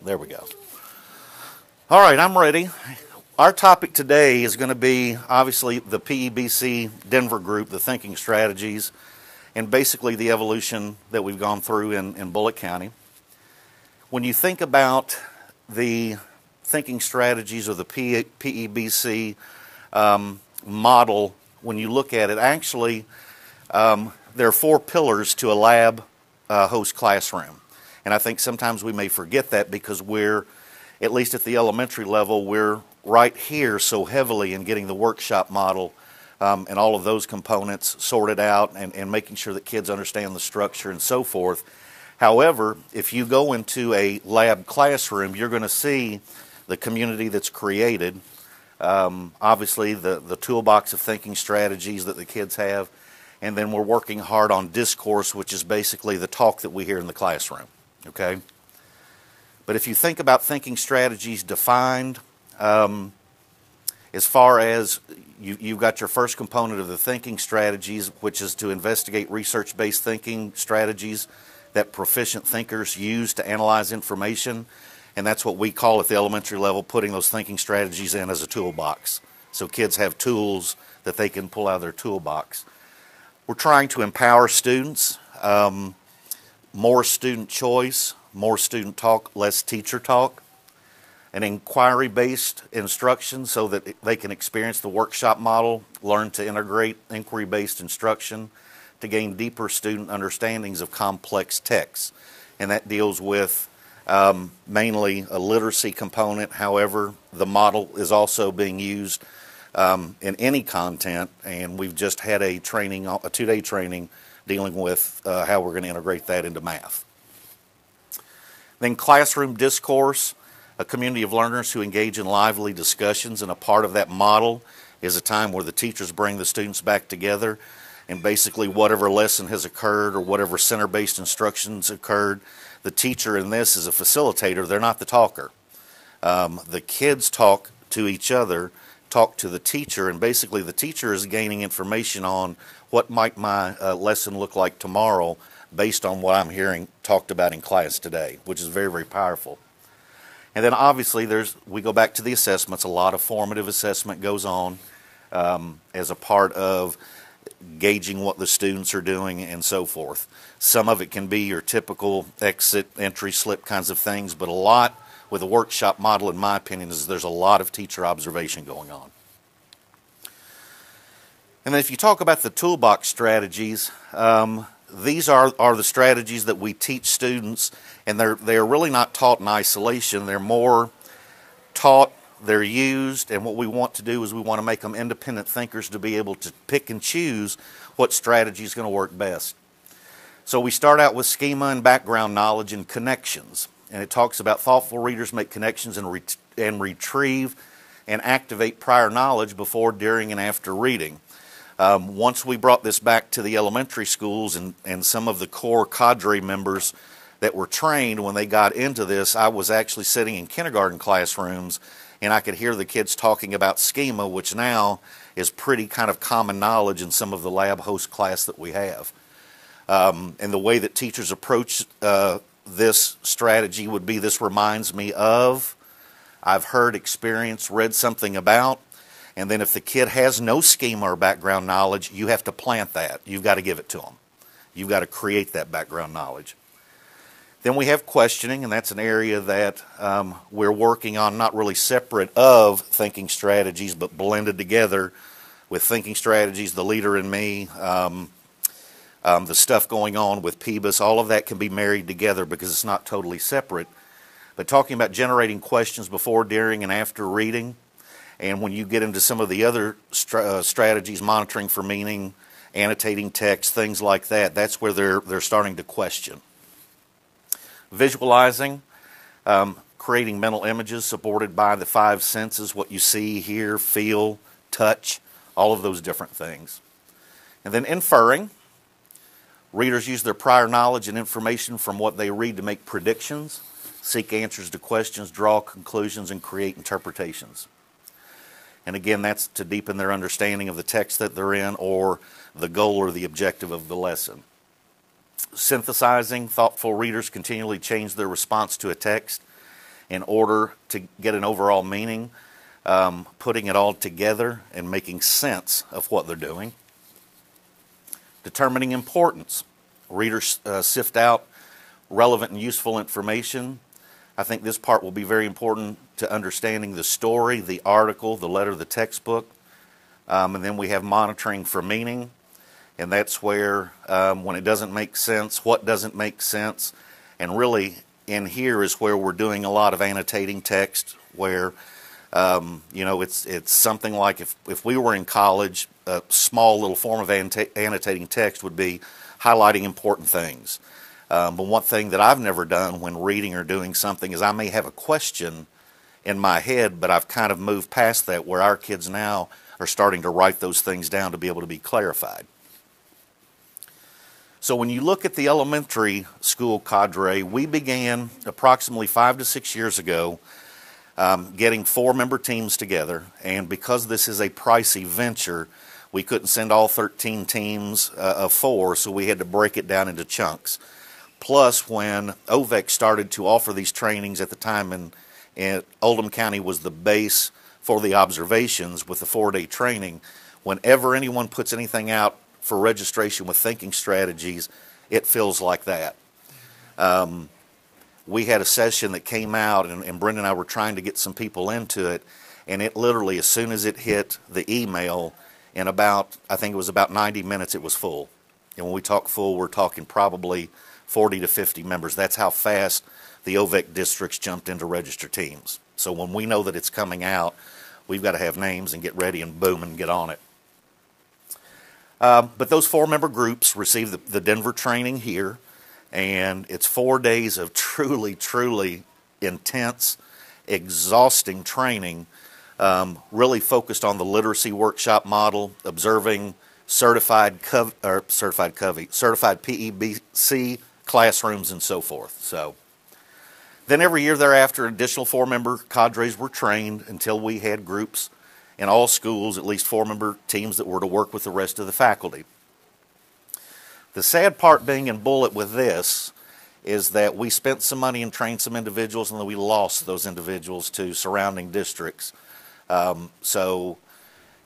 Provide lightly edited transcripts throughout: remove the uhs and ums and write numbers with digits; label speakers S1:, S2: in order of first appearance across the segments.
S1: There we go. All right, I'm ready. Our topic today is going to be, obviously, the PEBC Denver group, the thinking strategies, and basically the evolution that we've gone through in Bullitt County. When you think about the thinking strategies or the PEBC model, when you look at it, actually, there are 4 pillars to a lab host classroom. And I think sometimes we may forget that because we're, at least at the elementary level, we're right here so heavily in getting the workshop model and all of those components sorted out and making sure that kids understand the structure and so forth. However, if you go into a lab classroom, you're going to see the community that's created. Obviously, the toolbox of thinking strategies that the kids have. And then we're working hard on discourse, which is basically the talk that we hear in the classroom. Okay? But if you think about thinking strategies defined, as far as you've got your first component of the thinking strategies, which is to investigate research-based thinking strategies that proficient thinkers use to analyze information. And that's what we call at the elementary level putting those thinking strategies in as a toolbox. So kids have tools that they can pull out of their toolbox. We're trying to empower students. More student choice, more student talk, less teacher talk. An inquiry-based instruction so that they can experience the workshop model, learn to integrate inquiry-based instruction to gain deeper student understandings of complex texts. And that deals with mainly a literacy component. However, the model is also being used in any content, and we've just had a training, a 2-day training dealing with how we're going to integrate that into math. Then classroom discourse, a community of learners who engage in lively discussions, and a part of that model is a time where the teachers bring the students back together, and basically whatever lesson has occurred or whatever center-based instructions occurred, the teacher in this is a facilitator. They're not the talker. The kids talk to each other, talk to the teacher, and basically the teacher is gaining information on what might my lesson look like tomorrow based on what I'm hearing talked about in class today, which is very, very powerful. And then obviously we go back to the assessments. A lot of formative assessment goes on as a part of gauging what the students are doing and so forth. Some of it can be your typical exit, entry slip kinds of things, but a lot with a workshop model, in my opinion, is there's a lot of teacher observation going on. And then if you talk about the toolbox strategies, these are the strategies that we teach students, and they're really not taught in isolation. They're more taught, they're used, and what we want to do is we want to make them independent thinkers to be able to pick and choose what strategy is going to work best. So we start out with schema and background knowledge and connections. And it talks about thoughtful readers make connections and retrieve and activate prior knowledge before, during, and after reading. Once we brought this back to the elementary schools and some of the core cadre members that were trained when they got into this, I was actually sitting in kindergarten classrooms and I could hear the kids talking about schema, which now is pretty kind of common knowledge in some of the lab host class that we have. And the way that teachers approach this strategy would be, this reminds me of, I've heard, experienced, read something about, and then if the kid has no schema or background knowledge, you have to plant that. You've got to give it to them. You've got to create that background knowledge. Then we have questioning, and that's an area that we're working on, not really separate of thinking strategies, but blended together with thinking strategies, the leader in me, the stuff going on with PEBS, all of that can be married together because it's not totally separate. But talking about generating questions before, during, and after reading, and when you get into some of the other strategies, monitoring for meaning, annotating text, things like that, that's where they're starting to question. Visualizing, creating mental images supported by the 5 senses, what you see, hear, feel, touch, all of those different things. And then inferring. Readers use their prior knowledge and information from what they read to make predictions, seek answers to questions, draw conclusions, and create interpretations. And again, that's to deepen their understanding of the text that they're in or the goal or the objective of the lesson. Synthesizing, thoughtful readers continually change their response to a text in order to get an overall meaning, putting it all together and making sense of what they're doing. Determining importance. Readers sift out relevant and useful information. I think this part will be very important to understanding the story, the article, the letter, the textbook. And then we have monitoring for meaning. And that's where, when it doesn't make sense, what doesn't make sense. And really, in here is where we're doing a lot of annotating text, where, it's something like if we were in college, a small little form of annotating text would be highlighting important things. But one thing that I've never done when reading or doing something is I may have a question in my head, but I've kind of moved past that, where our kids now are starting to write those things down to be able to be clarified. So when you look at the elementary school cadre, we began approximately 5 to 6 years ago getting 4-member teams together, and because this is a pricey venture, we couldn't send all 13 teams of 4, so we had to break it down into chunks. Plus, when OVEC started to offer these trainings at the time, and Oldham County was the base for the observations with the 4-day training, whenever anyone puts anything out for registration with thinking strategies, it feels like that. We had a session that came out, and Brenda and I were trying to get some people into it, and it literally, as soon as it hit the email, in about, I think it was about 90 minutes, it was full. And when we talk full, we're talking probably 40 to 50 members. That's how fast the OVEC districts jumped into register teams. So when we know that it's coming out, we've got to have names and get ready and boom and get on it. But those 4-member groups receive the Denver training here, and it's 4 days of truly, truly intense, exhausting training, really focused on the literacy workshop model, observing certified PEBC classrooms and so forth. So then every year thereafter, additional 4-member cadres were trained until we had groups in all schools, at least 4-member teams that were to work with the rest of the faculty. The sad part being in Bullitt with this is that we spent some money and trained some individuals, and then we lost those individuals to surrounding districts. So,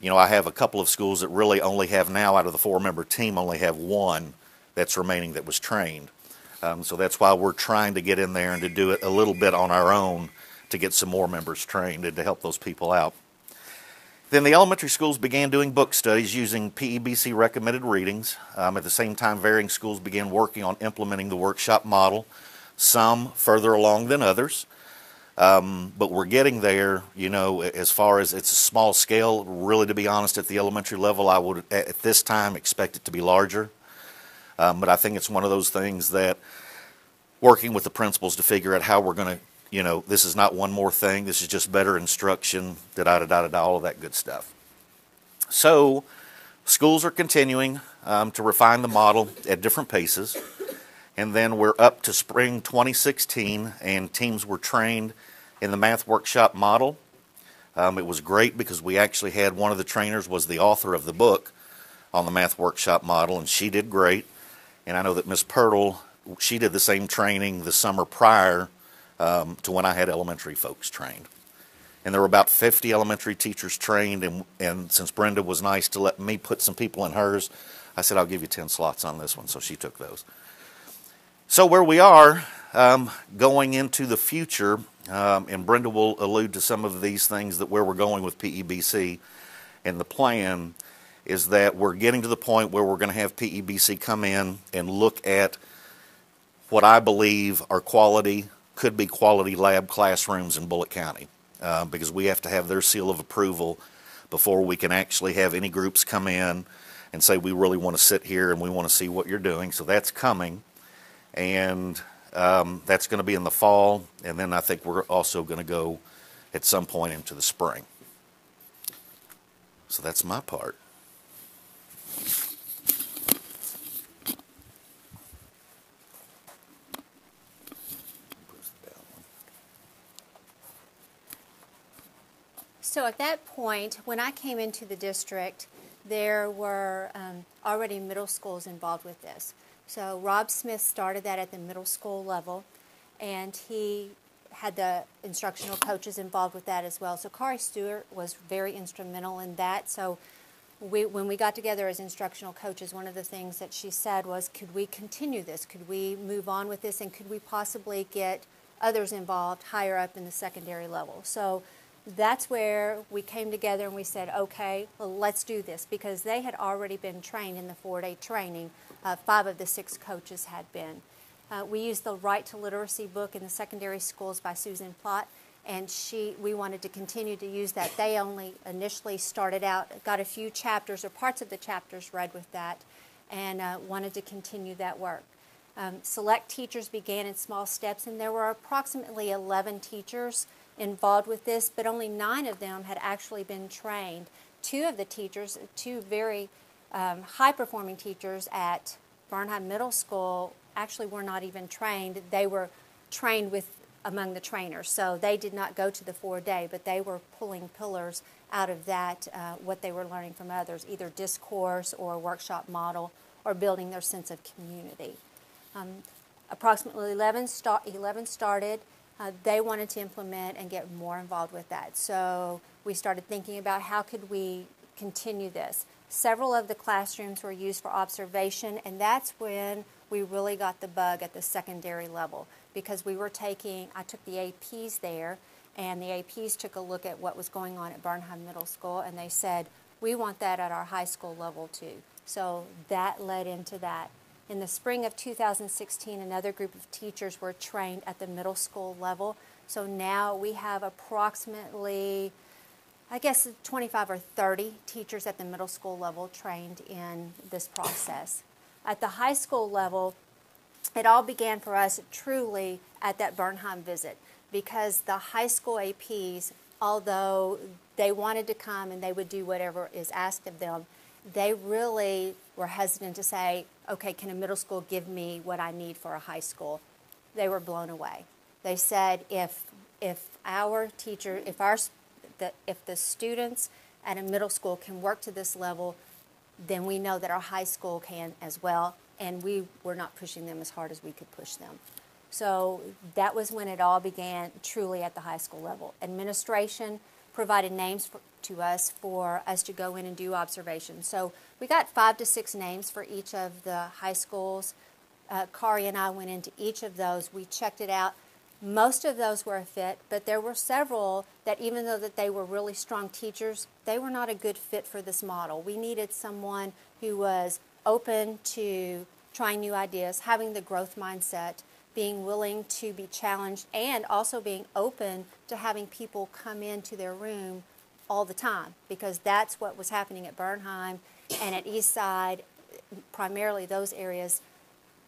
S1: I have a couple of schools that really only have now, out of the 4-member team, only have 1 that's remaining that was trained. So that's why we're trying to get in there and to do it a little bit on our own to get some more members trained and to help those people out. Then the elementary schools began doing book studies using PEBC recommended readings. At the same time, varying schools began working on implementing the workshop model, some further along than others. But we're getting there, as far as it's a small scale. Really, to be honest, at the elementary level, I would, at this time, expect it to be larger. But I think it's one of those things that working with the principals to figure out how we're going to, this is not one more thing, this is just better instruction, da-da-da-da-da, all of that good stuff. So schools are continuing to refine the model at different paces. And then we're up to spring 2016, and teams were trained in the math workshop model. It was great because we actually had one of the trainers was the author of the book on the math workshop model, and she did great. And I know that Ms. Pirtle, she did the same training the summer prior to when I had elementary folks trained. And there were about 50 elementary teachers trained, and since Brenda was nice to let me put some people in hers, I said, I'll give you 10 slots on this one, so she took those. So where we are going into the future, and Brenda will allude to some of these things, that where we're going with PEBC, and the plan is that we're getting to the point where we're going to have PEBC come in and look at what I believe are could be quality lab classrooms in Bullitt County, because we have to have their seal of approval before we can actually have any groups come in and say we really want to sit here and we want to see what you're doing. So that's coming. And that's going to be in the fall, and then I think we're also going to go at some point into the spring. So that's my part.
S2: So at that point, when I came into the district, there were already middle schools involved with this. So Rob Smith started that at the middle school level, and he had the instructional coaches involved with that as well. So Kari Stewart was very instrumental in that. So when we got together as instructional coaches, one of the things that she said was, could we continue this? Could we move on with this? And could we possibly get others involved higher up in the secondary level? So that's where we came together and we said, okay, well, let's do this, because they had already been trained in the 4-day training. 5 of the 6 coaches had been. We used the Right to Literacy book in the secondary schools by Susan Plott, and we wanted to continue to use that. They only initially started out, got a few chapters or parts of the chapters read with that, and wanted to continue that work. Select teachers began in small steps, and there were approximately 11 teachers involved with this, but only 9 of them had actually been trained. 2 of the teachers, 2 very high-performing teachers at Bernheim Middle School, actually were not even trained. They were trained among the trainers, so they did not go to the 4-day, but they were pulling pillars out of that, what they were learning from others, either discourse or workshop model, or building their sense of community. Approximately 11 started. They wanted to implement and get more involved with that. So we started thinking about how could we continue this. Several of the classrooms were used for observation, and that's when we really got the bug at the secondary level, because I took the APs there, and the APs took a look at what was going on at Bernheim Middle School, and they said, we want that at our high school level too. So that led into that. In the spring of 2016, another group of teachers were trained at the middle school level. So now we have approximately, 25 or 30 teachers at the middle school level trained in this process. At the high school level, it all began for us truly at that Bernheim visit, because the high school APs, although they wanted to come and they would do whatever is asked of them, they really were hesitant to say, okay, can a middle school give me what I need for a high school? They were blown away. They said, if the students at a middle school can work to this level, then we know that our high school can as well, and we were not pushing them as hard as we could push them. So that was when it all began truly at the high school level. Administration provided names to us for us to go in and do observations. So we got 5 to 6 names for each of the high schools. Kari and I went into each of those. We checked it out. Most of those were a fit, but there were several that, even though that they were really strong teachers, they were not a good fit for this model. We needed someone who was open to trying new ideas, having the growth mindset, being willing to be challenged, and also being open to having people come into their room all the time, because that's what was happening at Bernheim and at Eastside, primarily those areas.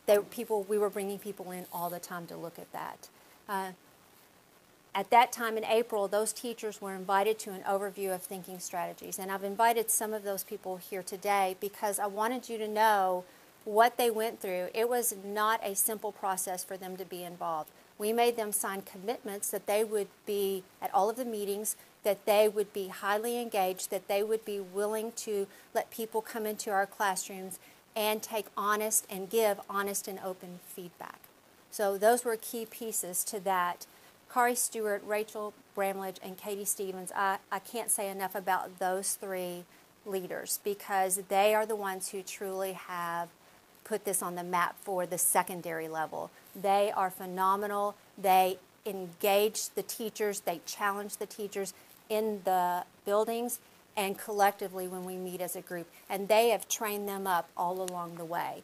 S2: We were bringing people in all the time to look at that. At that time in April, those teachers were invited to an overview of thinking strategies. And I've invited some of those people here today because I wanted you to know what they went through. It was not a simple process for them to be involved. We made them sign commitments that they would be at all of the meetings, that they would be highly engaged, that they would be willing to let people come into our classrooms and take honest and give honest and open feedback. So those were key pieces to that. Kari Stewart, Rachel Bramlage, and Katie Stevens, I can't say enough about those 3 leaders, because they are the ones who truly have put this on the map for the secondary level. They are phenomenal. They engage the teachers. They challenge the teachers in the buildings and collectively when we meet as a group. And they have trained them up all along the way.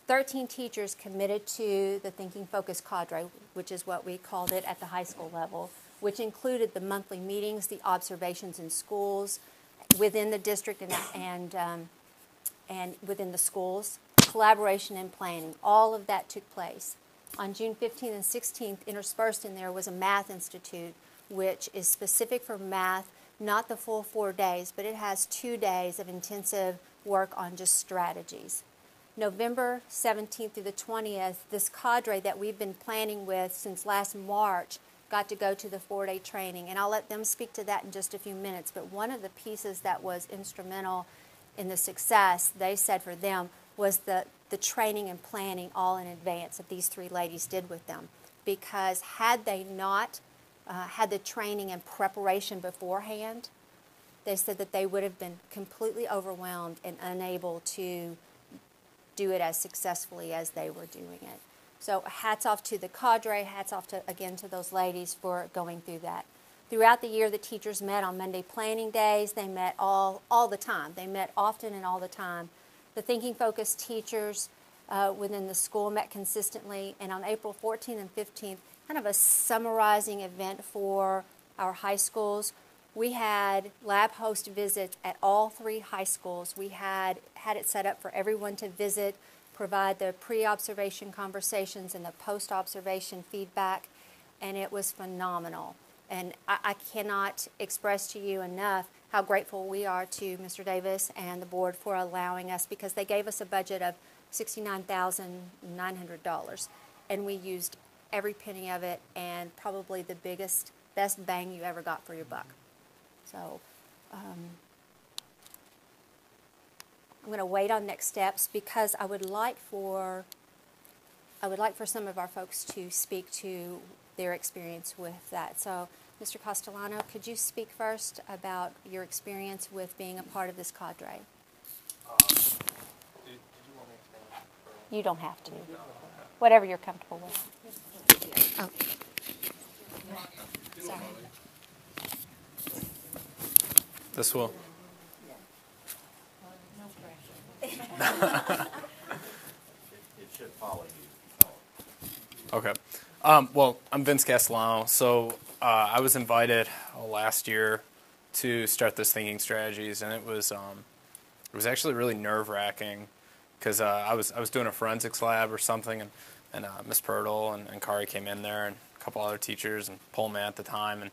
S2: 13 teachers committed to the Thinking Focus cadre, which is what we called it at the high school level, which included the monthly meetings, the observations in schools, within the district and within the schools, collaboration and planning. All of that took place. On June 15th and 16th, interspersed in there was a math institute, which is specific for math, not the full 4 days, but it has 2 days of intensive work on just strategies. November 17th through the 20th, this cadre that we've been planning with since last March got to go to the 4-day training, and I'll let them speak to that in just a few minutes. But one of the pieces that was instrumental in the success, they said for them, was the training and planning all in advance that these 3 ladies did with them. because had they not had the training and preparation beforehand, they said that they would have been completely overwhelmed and unable to do it as successfully as they were doing it. So hats off to the cadre, hats off to, again, to those ladies for going through that. Throughout the year, the teachers met on Monday planning days. They met all the time. They met often and all the time. The thinking focused teachers within the school met consistently. And on April 14th and 15th, kind of a summarizing event for our high schools, we had lab host visits at all 3 high schools. We had it set up for everyone to visit, provide the pre-observation conversations and the post-observation feedback, and it was phenomenal. And I cannot express to you enough how grateful we are to Mr. Davis and the board for allowing us, because they gave us a budget of $69,900, and we used every penny of it, and probably the best bang you ever got for your buck. So I'm going to wait on next steps, because I would like for some of our folks to speak to their experience with that. So, Mr. Castellano, could you speak first about your experience with being a part of this cadre?
S3: Did you want me to stand?
S2: You don't have to. Whatever you're comfortable with. Oh. Sorry.
S3: This will.
S1: It should follow you.
S3: Okay. Well, I'm Vince Castellano. So I was invited last year to start this thinking strategies, and it was actually really nerve-wracking, because I was doing a forensics lab or something, and Miss Purtle and Kari came in there, and a couple other teachers, and Pullman at the time, and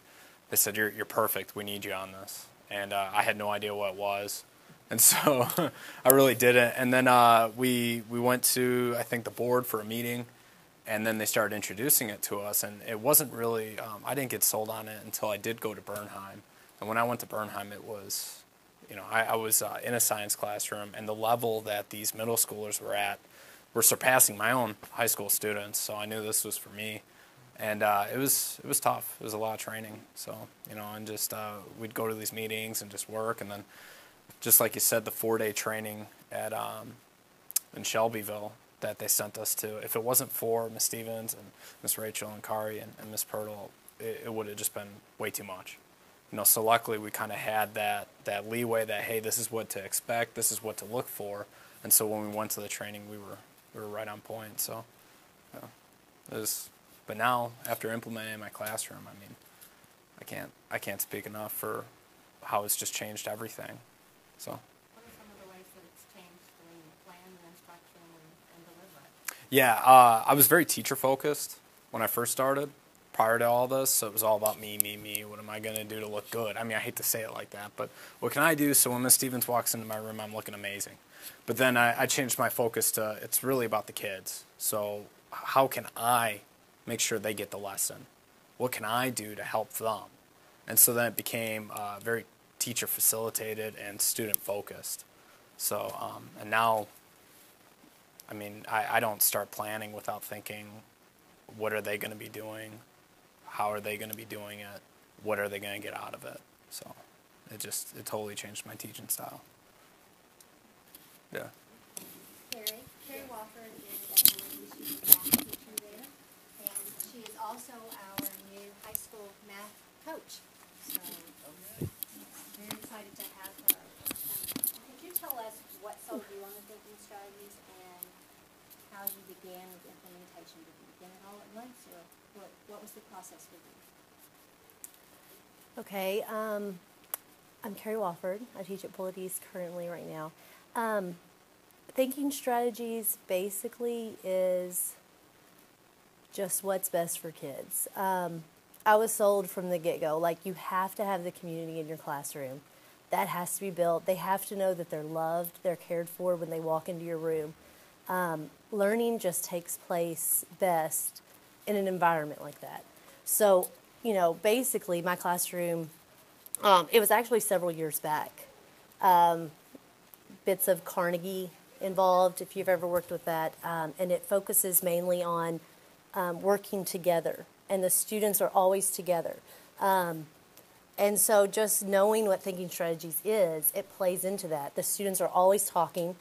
S3: they said, you're perfect. We need you on this. And I had no idea what it was. And so I really didn't. And then we went to, I think, the board for a meeting, and then they started introducing it to us. And it wasn't really, I didn't get sold on it until I did go to Bernheim. And when I went to Bernheim, it was, I was in a science classroom, and the level that these middle schoolers were at were surpassing my own high school students. So I knew this was for me. And it was tough. It was a lot of training. So, and just we'd go to these meetings and just work. And then, just like you said, the 4-day training at in Shelbyville that they sent us to, if it wasn't for Miss Stevens and Miss Rachel and Kari and Miss Purtle, it would have just been way too much. So luckily we kind of had that leeway that, hey, this is what to expect, this is what to look for. And so when we went to the training, we were right on point. So it was. But now, after implementing it in my classroom, I mean, I can't speak enough for how it's just changed everything. So.
S4: What are some of the ways that it's changed the way you plan your instruction and deliver it?
S3: Yeah, I was very teacher focused when I first started. Prior to all this, so it was all about me. What am I going to do to look good? I mean, I hate to say it like that, but what can I do so when Miss Stevens walks into my room, I'm looking amazing? But then I changed my focus to, it's really about the kids. So how can I make sure they get the lesson? What can I do to help them? And so then it became very teacher facilitated and student focused. So, and now, I mean, I don't start planning without thinking, what are they going to be doing? How are they going to be doing it? What are they going to get out of it? So it totally changed my teaching style. Yeah.
S2: Carrie Walker is she's a math teacher there, and she is also our new high school math coach. So very excited to have her. Could you tell us what sold you on the thinking strategies and how you began with implementation? Did you begin it all at once, or what was the process for you?
S5: Okay, I'm Carrie Wofford. I teach at Pilates currently right now. Thinking strategies basically is just what's best for kids. I was sold from the get-go, like you have to have the community in your classroom. That has to be built. They have to know that they're loved, they're cared for when they walk into your room. Learning just takes place best in an environment like that. So, basically my classroom, it was actually several years back. Bits of Carnegie involved, if you've ever worked with that, and it focuses mainly on working together, and the students are always together. And so just knowing what thinking strategies is, it plays into that. The students are always talking.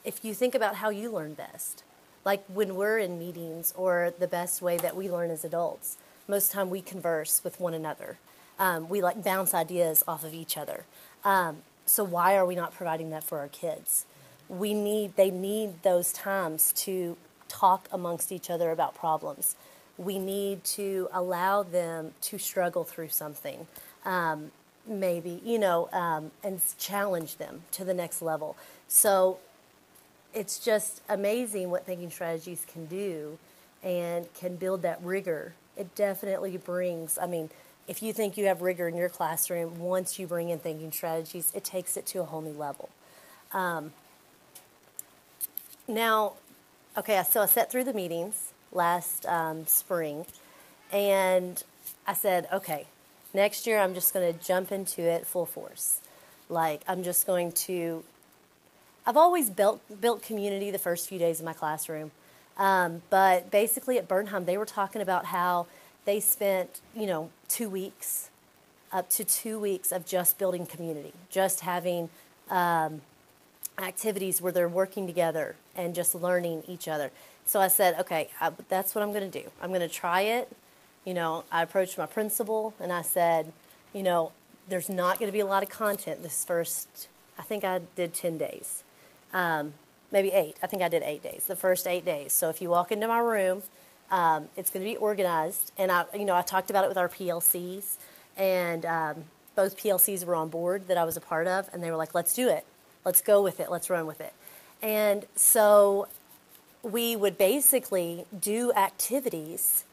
S5: If you think about how you learn best, like when we're in meetings or the best way that we learn as adults, most of the time we converse with one another. We like bounce ideas off of each other. So why are we not providing that for our kids? They need those times to talk amongst each other about problems. We need to allow them to struggle through something, maybe, and challenge them to the next level. So it's just amazing what thinking strategies can do and can build that rigor. It definitely brings, if you think you have rigor in your classroom, once you bring in thinking strategies, it takes it to a whole new level. Now, okay, so I sat through the meetings last spring, and I said, okay, next year I'm just going to jump into it full force. Like, I've always built community the first few days of my classroom, but basically at Bernheim, they were talking about how they spent, 2 weeks, up to 2 weeks of just building community, just having activities where they're working together and just learning each other. So I said, okay, that's what I'm going to do. I'm going to try it. I approached my principal and I said, there's not going to be a lot of content this first, I think I did 10 days, maybe 8. I think I did 8 days, the first 8 days. So if you walk into my room, it's going to be organized. And I talked about it with our PLCs, and both PLCs were on board that I was a part of, and they were like, let's do it. Let's go with it. Let's run with it. And so we would basically do activities,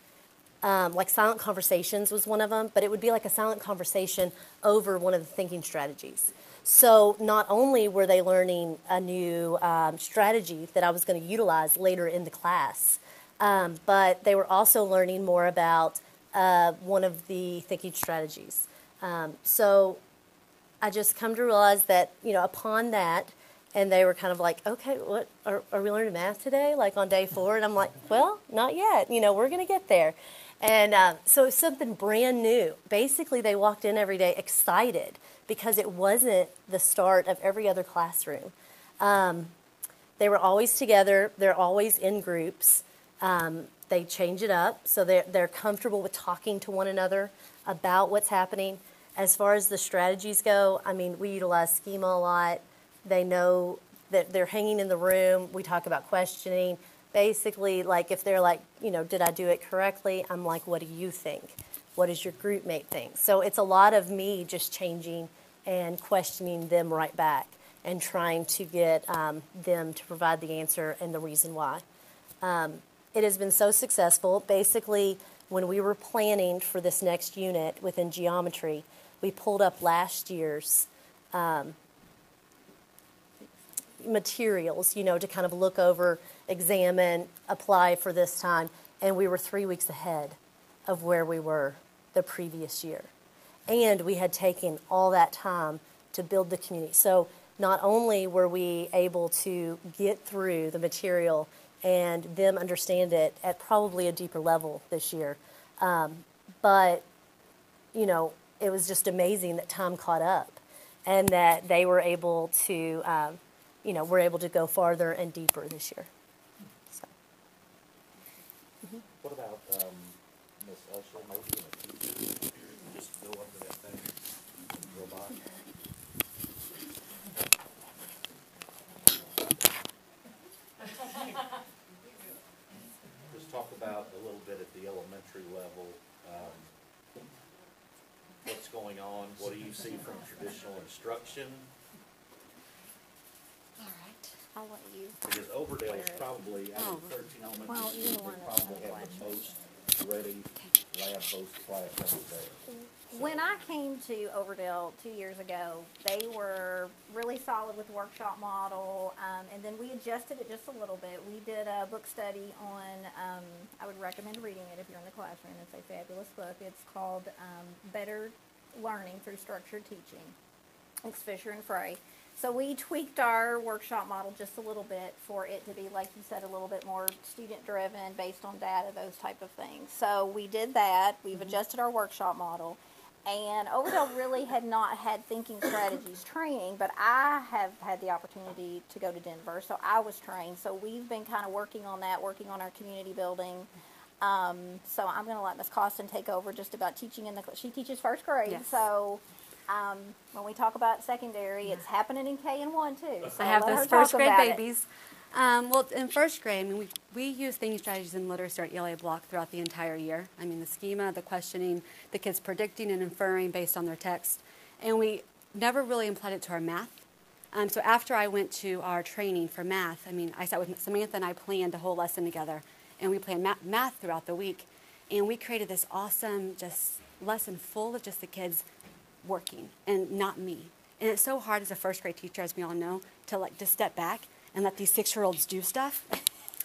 S5: like silent conversations was one of them, but it would be like a silent conversation over one of the thinking strategies. So not only were they learning a new strategy that I was going to utilize later in the class, but they were also learning more about one of the thinking strategies. So I just come to realize that, upon that, and they were kind of like, okay, what are we learning math today, like on day 4? And I'm like, well, not yet. We're going to get there. And so it's something brand new. Basically, they walked in every day excited because it wasn't the start of every other classroom. They were always together. They're always in groups. They change it up, so they're comfortable with talking to one another about what's happening. As far as the strategies go, we utilize schema a lot. They know that they're hanging in the room. We talk about questioning. Basically, like if they're like, did I do it correctly? I'm like, what do you think? What does your group mate think? So it's a lot of me just changing and questioning them right back and trying to get them to provide the answer and the reason why. It has been so successful. Basically, when we were planning for this next unit within geometry, we pulled up last year's materials, to kind of look over, examine, apply for this time, and we were 3 weeks ahead of where we were the previous year. And we had taken all that time to build the community. So not only were we able to get through the material and them understand it at probably a deeper level this year, but, it was just amazing that time caught up and that they were able to, were able to go farther and deeper this year. So.
S1: Mm-hmm. What about Miss Usher? Maybe just go up to that thing and go by. Just talk about a little bit at the elementary level. What's going on? What do you see from traditional instruction?
S2: All right. I'll let you.
S1: Because Overdale is probably, out of the 13 elementary schools, they probably have the most ready lab post classrooms there.
S4: When I came to Overdale 2 years ago, they were really solid with the workshop model, and then we adjusted it just a little bit. We did a book study on, I would recommend reading it if you're in the classroom. It's a fabulous book. It's called Better Learning Through Structured Teaching. It's Fisher and Frey. So we tweaked our workshop model just a little bit for it to be, like you said, a little bit more student-driven, based on data, those type of things. So we did that. We've adjusted our workshop model. And Overdale really had not had thinking strategies training, but I have had the opportunity to go to Denver, so I was trained. So we've been kind of working on that, working on our community building. So I'm going to let Ms. Costin take over just about teaching she teaches first grade.
S6: Yes.
S4: So when we talk about secondary, it's happening in K and 1 too. So
S6: I have
S4: let her
S6: those
S4: talk
S6: first grade
S4: about it.
S6: babies. Well, in first grade, I mean, we use thinking strategies and literacy at ELA block throughout the entire year. I mean, the schema, the questioning, the kids predicting and inferring based on their text. And we never really applied it to our math. So after I went to our training for math, I mean, I sat with Samantha and I planned a whole lesson together. And we planned math throughout the week. And we created this awesome just lesson full of just the kids working and not me. And it's so hard as a first grade teacher, as we all know, to like just step back and let these 6-year-olds do stuff.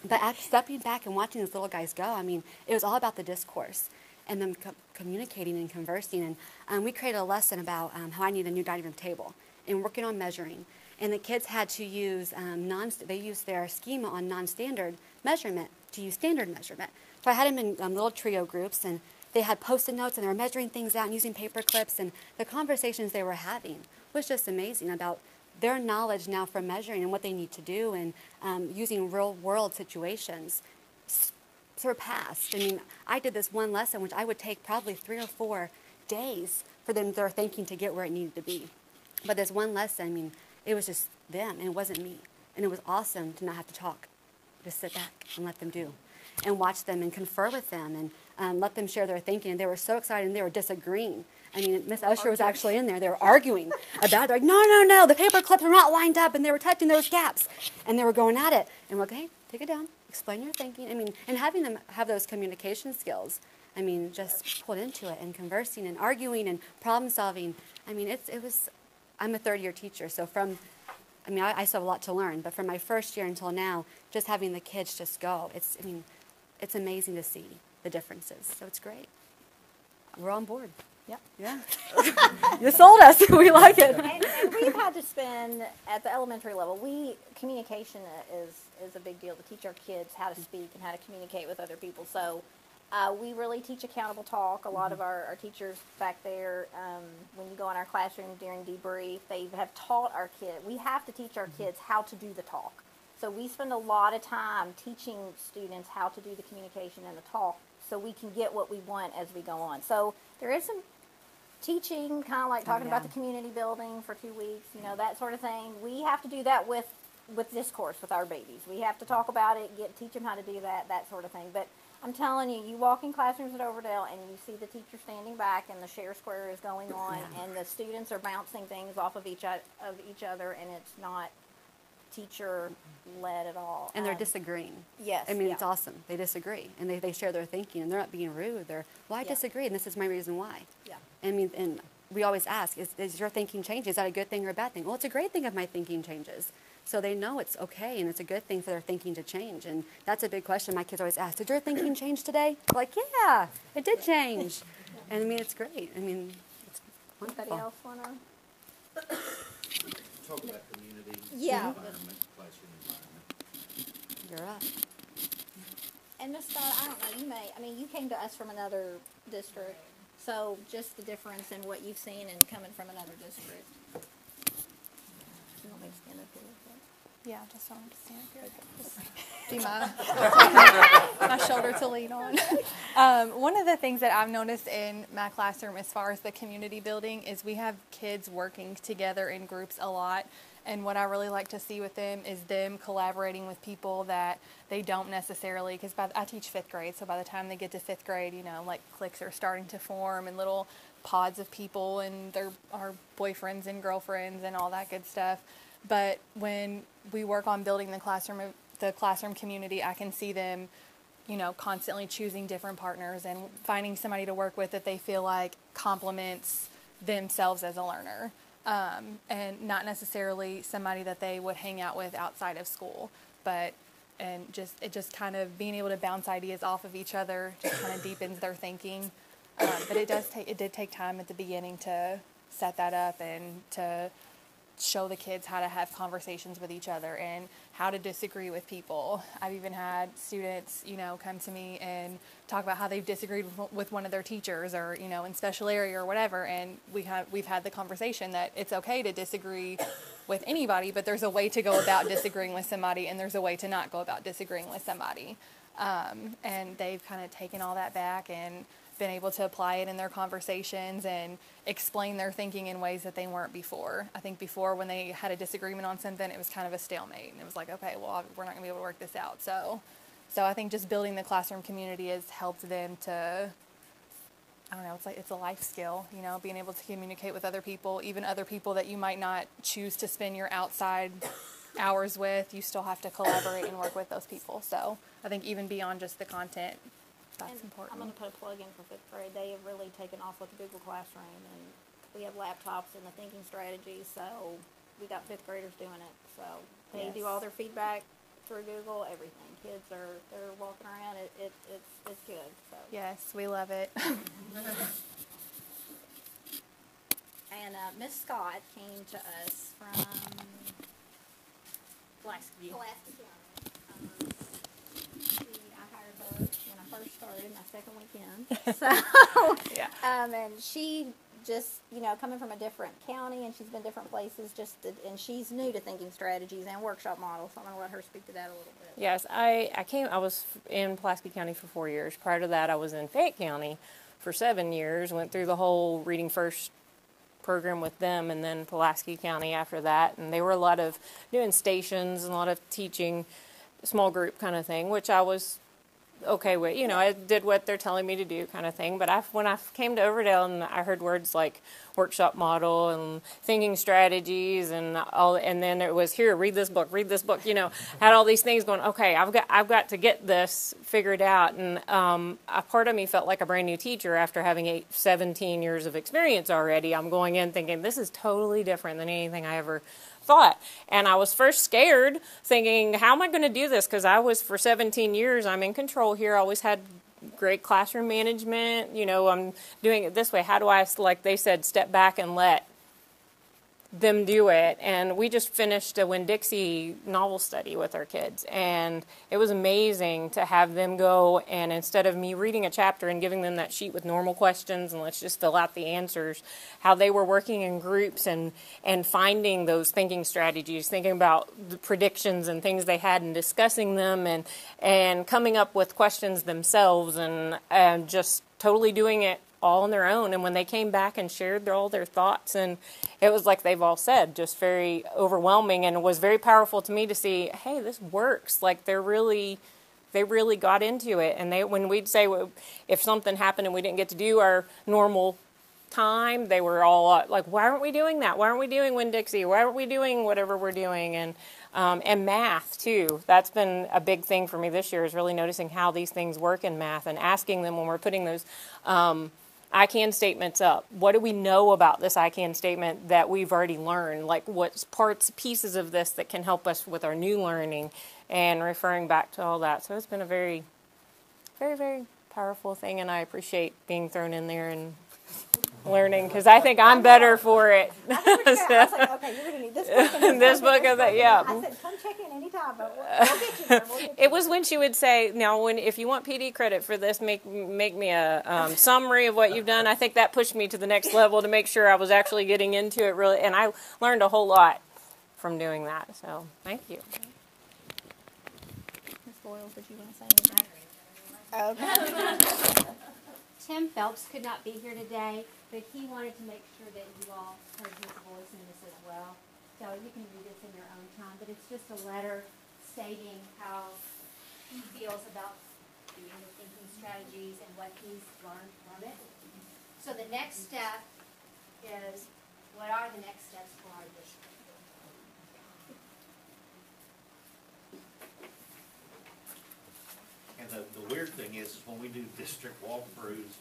S6: But after stepping back and watching these little guys go, I mean, it was all about the discourse and them communicating and conversing. And we created a lesson about how I need a new dining room table and working on measuring. And the kids had to use, they used their schema on non-standard measurement to use standard measurement. So I had them in little trio groups, and they had Post-it notes, and they were measuring things out and using paper clips. And the conversations they were having was just amazing about their knowledge now for measuring and what they need to do, and using real-world situations surpassed. I mean, I did this one lesson, which I would take probably 3 or 4 days for them, their thinking to get where it needed to be. But this one lesson, I mean, it was just them, and it wasn't me. And it was awesome to not have to talk. Just sit back and let them do. And watch them and confer with them and let them share their thinking. And they were so excited, and they were disagreeing. I mean, Miss Usher was actually in there. They were arguing about it. They're like, no, the paper clips are not lined up, and they were touching those gaps. And they were going at it. And we're like, hey, take it down. Explain your thinking. I mean, and having them have those communication skills, I mean, just pulled into it and conversing and arguing and problem solving. I mean, I'm a third-year teacher, so I still have a lot to learn, but from my first year until now, just having the kids just go, it's amazing to see the differences. So it's great. We're on board.
S4: Yep.
S6: Yeah. You sold us. We like it.
S4: And we've had to spend, at the elementary level, communication is a big deal to teach our kids how to speak and how to communicate with other people. So we really teach accountable talk. A lot of our teachers back there, when you go in our classroom during debrief, they have taught our kids. We have to teach our kids how to do the talk. So we spend a lot of time teaching students how to do the communication and the talk so we can get what we want as we go on. So there is some teaching, kind of like talking about the community building for 2 weeks, that sort of thing. We have to do that with discourse with our babies. We have to talk about it, teach them how to do that sort of thing. But I'm telling you, you walk in classrooms at Overdale and you see the teacher standing back and the share square is going on and the students are bouncing things off of each other, and it's not teacher-led at all.
S6: And they're disagreeing.
S4: Yes.
S6: I mean, it's awesome. They disagree, and they share their thinking, and they're not being rude. I disagree, and this is my reason why.
S4: Yeah.
S6: I mean, and we always ask, is your thinking changing? Is that a good thing or a bad thing? Well, it's a great thing if my thinking changes. So they know it's okay, and it's a good thing for their thinking to change. And that's a big question my kids always ask. Did your thinking change today? They're like, yeah, it did change. And I mean, it's great. I mean, it's wonderful.
S4: Anybody else want to?
S1: Talk about community,
S4: Yeah.
S1: environment, classroom environment.
S6: You're up.
S4: And Ms. Scott, I don't know, you came to us from another district, so just the difference in what you've seen and coming from another district. You want me to stand up here with that?
S7: Yeah, just want to stand up here. Be my shoulder to lean on. One of the things that I've noticed in my classroom as far as the community building is we have kids working together in groups a lot. And what I really like to see with them is them collaborating with people that they don't necessarily, because I teach 5th grade, so by the time they get to 5th grade, like cliques are starting to form and little pods of people, and there are boyfriends and girlfriends and all that good stuff. But when we work on building the classroom community, I can see them, constantly choosing different partners and finding somebody to work with that they feel like complements themselves as a learner. And not necessarily somebody that they would hang out with outside of school, but just kind of being able to bounce ideas off of each other just kind of deepens their thinking. But it did take time at the beginning to set that up and to show the kids how to have conversations with each other and how to disagree with people. I've even had students, come to me and talk about how they've disagreed with one of their teachers or, in special area or whatever. And we've had the conversation that it's okay to disagree with anybody, but there's a way to go about disagreeing with somebody, and there's a way to not go about disagreeing with somebody. And they've kind of taken all that back and been able to apply it in their conversations and explain their thinking in ways that they weren't before. I think before, when they had a disagreement on something, it was kind of a stalemate, and it was like, okay, well, we're not going to be able to work this out. So I think just building the classroom community has helped them to, I don't know, it's a life skill, being able to communicate with other people, even other people that you might not choose to spend your outside hours with. You still have to collaborate and work with those people. So I think even beyond just the content, that's important.
S4: I'm going to put a plug in for 5th grade. They have really taken off with the Google Classroom, and we have laptops and the thinking strategies, so we got 5th graders doing it. So they do all their feedback through Google, everything. Kids they're walking around. It's good. So
S7: Yes, we love it.
S4: And Miss Scott came to us from Pulaski County. I hired her when I first started, my second weekend. So, and she just, coming from a different county, and she's been different places, and she's new to thinking strategies and workshop models, so I'm going to let her speak to that a little bit.
S8: Yes, I was in Pulaski County for 4 years. Prior to that, I was in Fayette County for 7 years, went through the whole Reading First program with them, and then Pulaski County after that. And they were a lot of doing stations and a lot of teaching, small group kind of thing, which I was okay with. I did what they're telling me to do kind of thing. But when I came to Overdale and I heard words like workshop model and thinking strategies and all, and then it was, here, read this book, had all these things going, okay, I've got to get this figured out. And a part of me felt like a brand new teacher after having 17 years of experience already. I'm going in thinking, this is totally different than anything I ever thought. And I was first scared, thinking, how am I going to do this? Because I was, for 17 years, I'm in control here. I always had great classroom management. I'm doing it this way. How do I, like they said, step back and let them do it? And we just finished a Winn-Dixie novel study with our kids, and it was amazing to have them go, and instead of me reading a chapter and giving them that sheet with normal questions and let's just fill out the answers, how they were working in groups and finding those thinking strategies, thinking about the predictions and things they had and discussing them and coming up with questions themselves and just totally doing it all on their own. And when they came back and shared all their thoughts, and it was like they've all said, just very overwhelming, and it was very powerful to me to see, hey, this works. Like they really got into it. And when we'd say, if something happened and we didn't get to do our normal time, they were all like, why aren't we doing that? Why aren't we doing Winn-Dixie? Why aren't we doing whatever we're doing? And math too. That's been a big thing for me this year, is really noticing how these things work in math and asking them when we're putting those I can statements up. What do we know about this I can statement that we've already learned? Like what's pieces of this that can help us with our new learning, and referring back to all that. So it's been a very, very, very powerful thing, and I appreciate being thrown in there and learning, because I think I'm better for it.
S4: I was like, okay, you're going to need this book. And
S8: this book of that, yeah.
S4: I said, come check in anytime, but we'll get you there.
S8: It was when she would say, now, if you want PD credit for this, make me a summary of what you've done. I think that pushed me to the next level to make sure I was actually getting into it really, and I learned a whole lot from doing that. So thank you.
S4: Ms. Boyles, did you want to say anything? Okay.
S2: Tim Phelps could not be here today, but he wanted to make sure that you all heard his voice in this as well. So you can read this in your own time, but it's just a letter stating how he feels about the thinking strategies and what he's learned from it. So the next step is, what are the next steps for our district?
S1: And the weird thing is when we do district walkthroughs,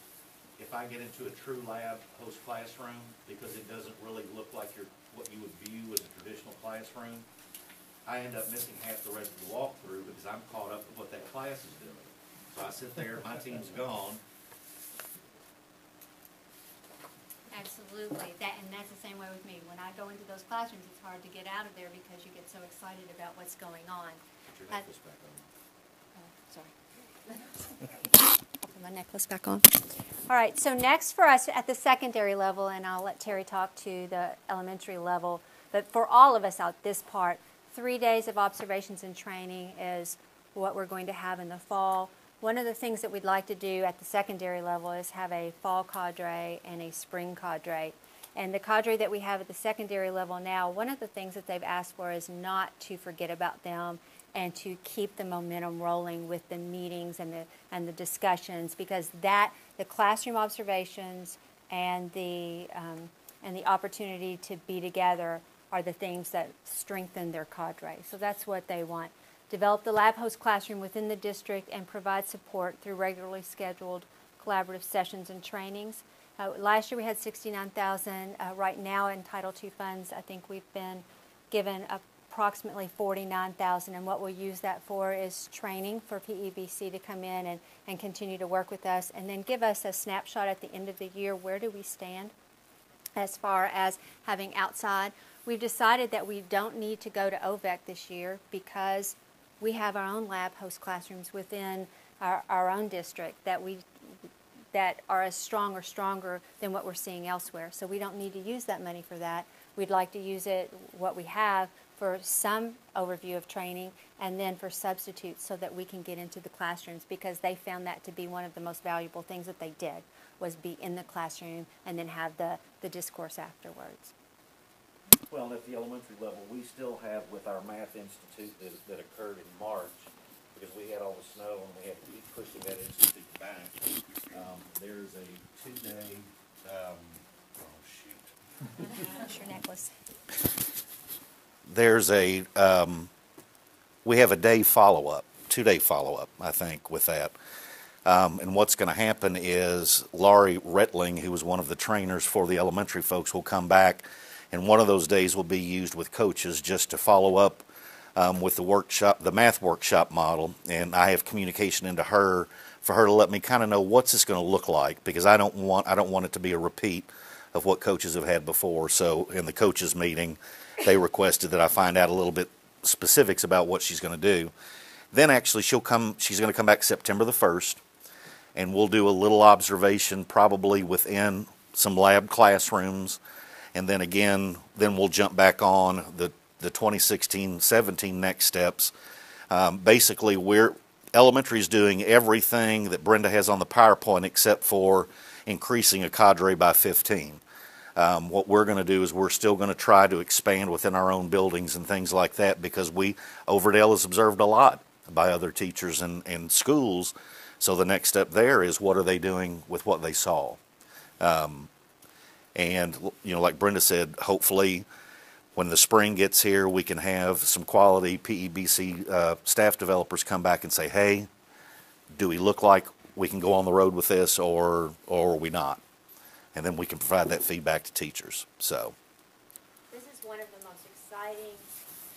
S1: if I get into a true lab post-classroom, because it doesn't really look like what you would view as a traditional classroom, I end up missing half the rest of the walkthrough because I'm caught up with what that class is doing. So I sit there, my team's gone.
S2: Absolutely. Absolutely. And that's the same way with me. When I go into those classrooms, it's hard to get out of there because you get so excited about what's going on.
S1: Put your necklace back on.
S2: Sorry. I'll put my necklace back on. All right, so next for us at the secondary level, and I'll let Terry talk to the elementary level, but for all of us out this part, 3 days of observations and training is what we're going to have in the fall. One of the things that we'd like to do at the secondary level is have a fall cadre and a spring cadre. And the cadre that we have at the secondary level now, one of the things that they've asked for is not to forget about them and to keep the momentum rolling with the meetings and the discussions, because the classroom observations and the opportunity to be together are the things that strengthen their cadre. So that's what they want. Develop the lab host classroom within the district and provide support through regularly scheduled collaborative sessions and trainings. Last year we had $69,000. Right now in Title II funds, I think we've been given approximately $49,000, and what we'll use that for is training for PEBC to come in and continue to work with us, and then give us a snapshot at the end of the year. Where do we stand as far as having outside? We've decided that we don't need to go to OVEC this year because we have our own lab host classrooms within our own district that are as strong or stronger than what we're seeing elsewhere. So we don't need to use that money for that. We'd like to use what we have, for some overview of training and then for substitutes so that we can get into the classrooms, because they found that to be one of the most valuable things that they did, was be in the classroom and then have the discourse afterwards.
S1: Well, and at the elementary level, we still have with our math institute that occurred in March, because we had all the snow and we had to keep pushing that institute back. There's a 2-day,
S2: That's your necklace.
S1: There's we have a day follow-up, 2-day follow-up, I think, with that. And what's going to happen is Laurie Rettling, who was one of the trainers for the elementary folks, will come back, and one of those days will be used with coaches just to follow up with the workshop, the math workshop model. And I have communication into her for her to let me kind of know what's this going to look like, because I don't want it to be a repeat of what coaches have had before. So in the coaches meeting, they requested that I find out a little bit specifics about what she's going to do. Then actually she's going to come back September the 1st, and we'll do a little observation probably within some lab classrooms, and then again, we'll jump back on the 2016-17 next steps. Basically, elementary is doing everything that Brenda has on the PowerPoint except for increasing a cadre by 15. What we're going to do is we're still going to try to expand within our own buildings and things like that, because Overdale has observed a lot by other teachers and schools. So the next step there is, what are they doing with what they saw? And, like Brenda said, hopefully when the spring gets here, we can have some quality PEBC staff developers come back and say, hey, do we look like we can go on the road with this, or are we not? And then we can provide that feedback to teachers. So
S2: This is one of the most exciting,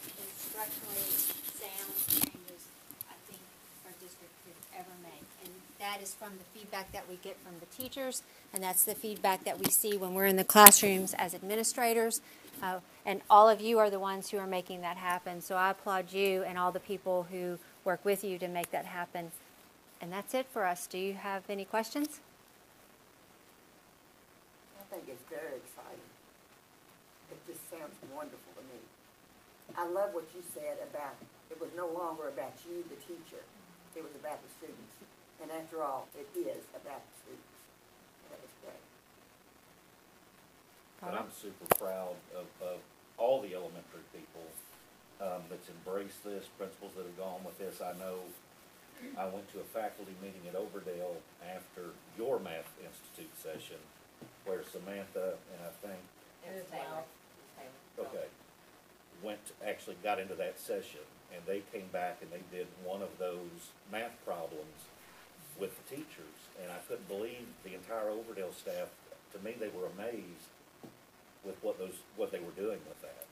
S2: instructionally sound changes I think our district could ever make. And that is from the feedback that we get from the teachers, and that's the feedback that we see when we're in the classrooms as administrators. And all of you are the ones who are making that happen. So I applaud you and all the people who work with you to make that happen. And that's it for us. Do you have any questions?
S9: I think it's very exciting. It just sounds wonderful to me. I love what you said about it was no longer about you, the teacher. It was about the students. And after all, it is about the students. That was great.
S1: But I'm super proud of all the elementary people that's embraced this, principals that have gone with this. I know I went to a faculty meeting at Overdale after your Math Institute session, where Samantha and I think actually got into that session, and they came back and they did one of those math problems with the teachers, and I couldn't believe the entire Overdale staff. To me, they were amazed with what they were doing with that.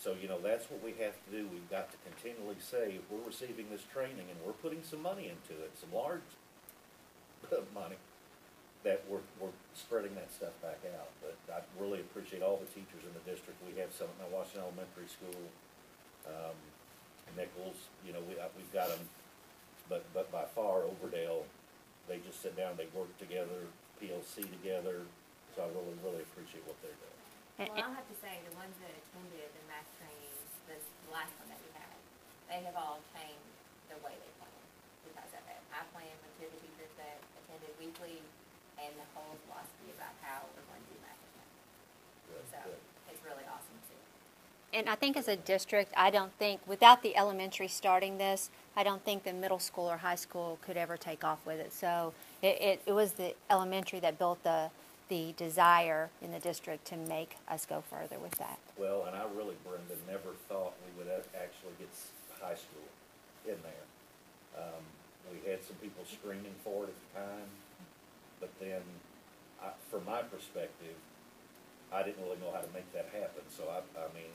S1: So, that's what we have to do. We've got to continually say, if we're receiving this training and we're putting some money into it, some large money, that we're spreading that stuff back out. But I really appreciate all the teachers in the district. We have some at Washington Elementary School, Nichols, you know, we've got them, but by far Overdale, they just sit down, they work together, PLC together, so I really appreciate what they're doing.
S10: Well, I'll have to say, the ones that attended the math training, the last one that we had, they have all changed the way they plan because of it. I plan with two of the teachers that attended weekly and the whole philosophy about how we're going to do math. So it's really awesome too.
S2: And I think as a district, I don't think, without the elementary starting this, I don't think the middle school or high school could ever take off with it. So it was the elementary that built the desire in the district to make us go further with that.
S1: Well, and I really, Brenda, never thought we would actually get high school in there. We had some people screaming for it at the time, but then, from my perspective, I didn't really know how to make that happen. So I mean,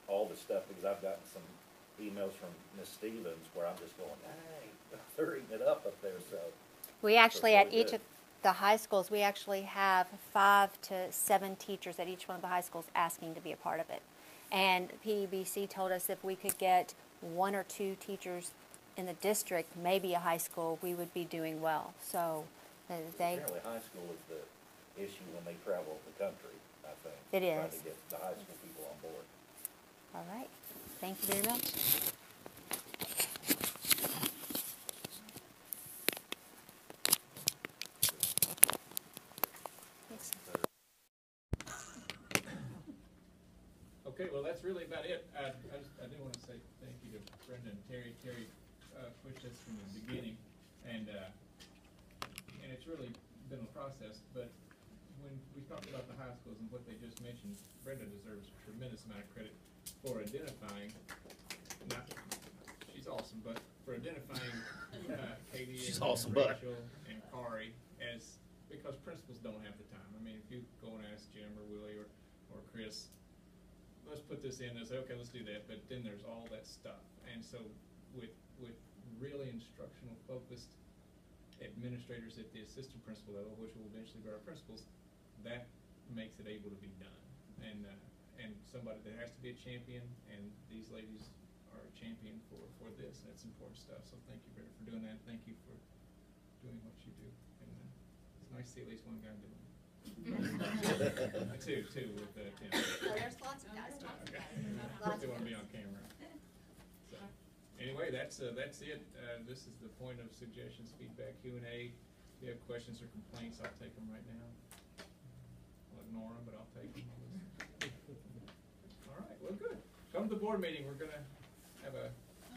S1: all the stuff, because I've gotten some emails from Miss Stevens where I'm just going, hey, they're eating it up there. So
S2: We actually,
S1: really
S2: at each
S1: good.
S2: of the high schools, we actually have 5 to 7 teachers at each one of the high schools asking to be a part of it. And PEBC told us if we could get 1 or 2 teachers in the district, maybe a high school, we would be doing well. So they...
S1: Apparently high school is the issue when they travel the country, I think.
S2: It
S1: Trying
S2: is.
S1: to get the high school people on board.
S2: All right. Thank you very much.
S11: Okay, well, that's really about it. I do want to say thank you to Brenda and Terry. Terry pushed us from the beginning, and it's really been a process. But when we talked about the high schools and what they just mentioned, Brenda deserves a tremendous amount of credit for identifying. Not, she's awesome, but for identifying Katie
S1: She's
S11: and
S1: awesome, but
S11: Rachel and Kari as, because principals don't have the time. I mean, if you go and ask Jim or Willie or Chris, let's put this in and say, okay, let's do that, but then there's all that stuff. And so with really instructional focused administrators at the assistant principal level, which will eventually be our principals, that makes it able to be done. And somebody that has to be a champion, and these ladies are a champion for this, and it's important stuff. So thank you, Britta, for doing that. Thank you for doing what you do. And it's nice to see at least one guy doing it. two with Tim.
S10: Oh, there's lots of guys.
S11: Okay. They want to be on camera. So, anyway, that's it. This is the point of suggestions, feedback, Q&A. If you have questions or complaints, I'll take them right now. I'll ignore them, but I'll take them. All right. Well, good. Come to the board meeting. We're gonna have a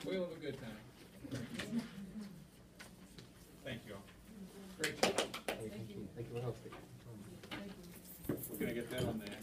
S11: whale of a good time. Thank you all. Great job.
S12: Thank you for hosting.
S11: We're gonna get that on there.